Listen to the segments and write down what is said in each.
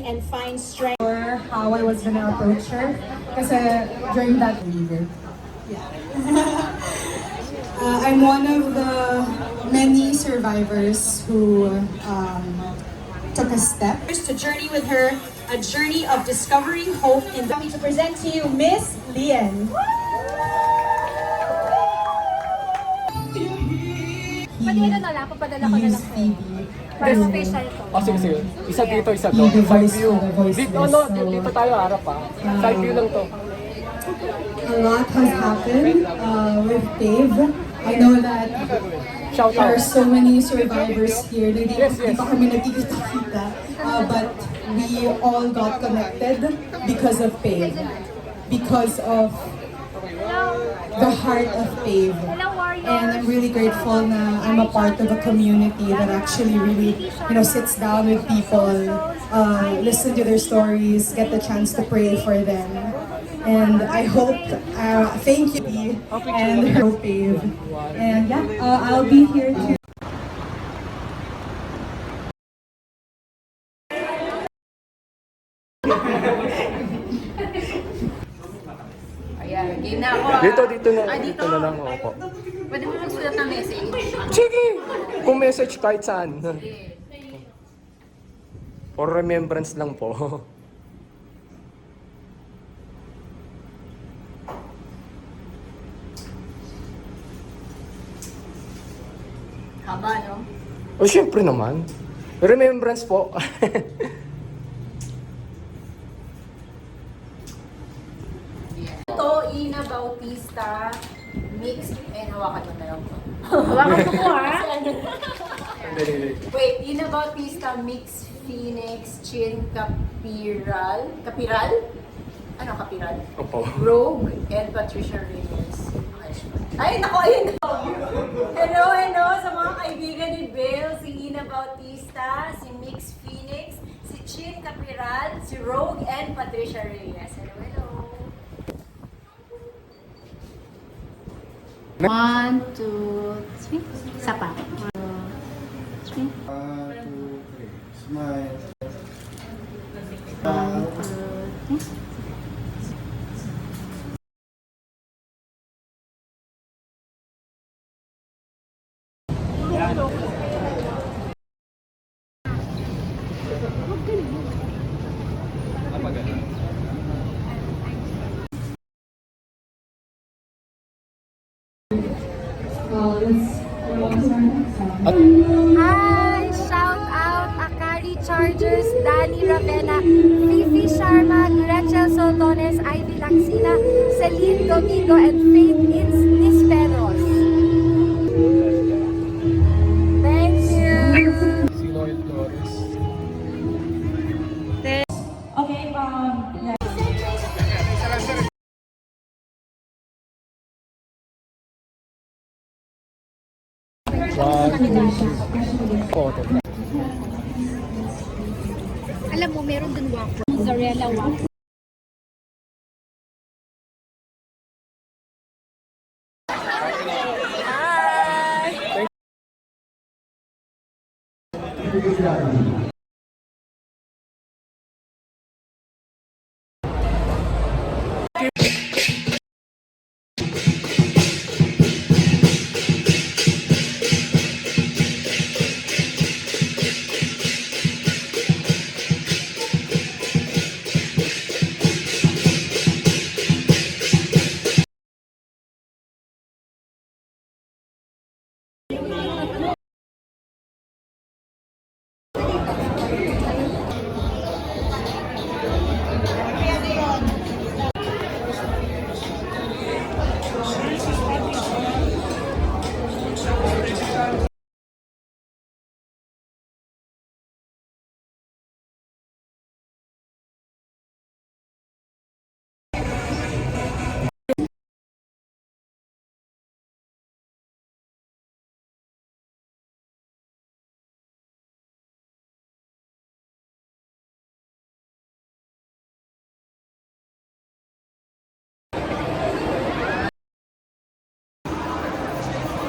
and find strength. Or how I was gonna approach her. Kasi during that leader. I'm one of the many survivors who took a step. To journey with her, a journey of discovering hope in the... To present to you Miss Lian. Pwede na lang, papadala ko na lang po. Para special to. Oh, sige, sige. Isa dito, isa doon. Side view. Dito, no, dito tayo harap ha. Side view lang to. A lot has happened with Dave. I know that Shout there are out. so many survivors here. Hindi Yes, yes. pa kami nagkikita-kita. But we all got connected because of Dave. Because of the heart of Dave. And I'm really grateful na I'm a part of a community that actually really, sits down with people, listen to their stories, get the chance to pray for them. And I hope, thank you, and hope Dave. And yeah, I'll be here too. Ayan, game na ako. Dito na. Ah, Dito na lang ako. Pwede mo magsulat ng message. Sige! Kung message kahit saan. For remembrance lang po. Haba, no? O, syempre naman. Remembrance po. Ito, Ina Bautista, mixed, hawakan mo na lang po. Hawakan ko po ha. Wait, Ina Bautista, mixed Phoenix, Chin, Capiral? Ano, Capiral? Opo. Rogue, and Patricia Reyes. Ay, naku, ayun na. Hello, sa mga kaibigan ni Bill, si Ina Bautista, si Mix Phoenix, si Chin Capiral, si Rogue, and Patricia Reyes. Hello. 1, 2, 3. Isa pa. 1, 2, 3. 1, 2, 3. Smile. 1, 2, 3. Hi! Shout out Akari Chargers, Danny Ravena, Fifi Sharma, Gretchen Sotones, Ivy Laxina, Celine Domingo, and Faith Nisperos. Thank you! Si Lloyd Flores. Okay, yeah. Photo. Alam mo, meron dun waffle. Mozzarella waffle.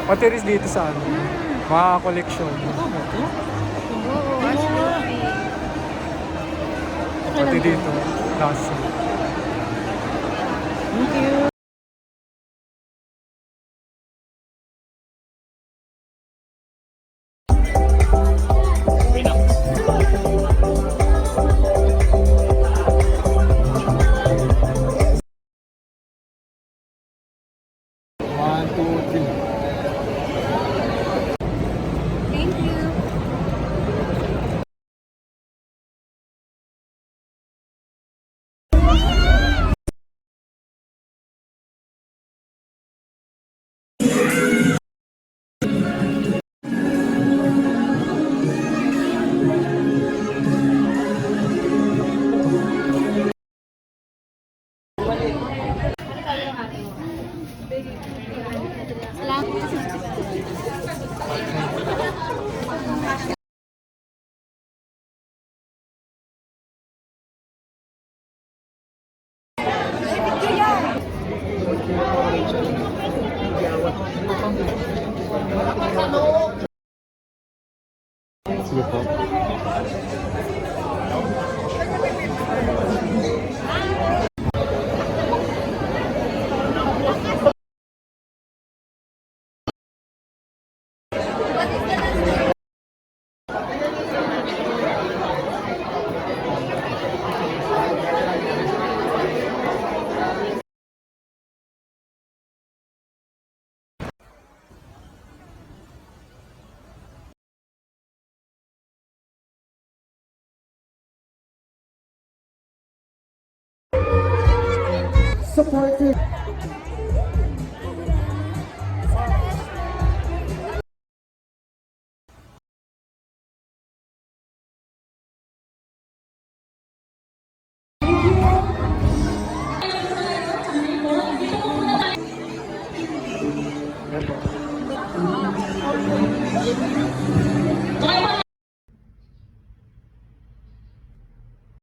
Patiris dito sa ano, mga collection. Oo, Pati dito, klase. One, two, three. Thank you. Sige po. Supporter. Yan po.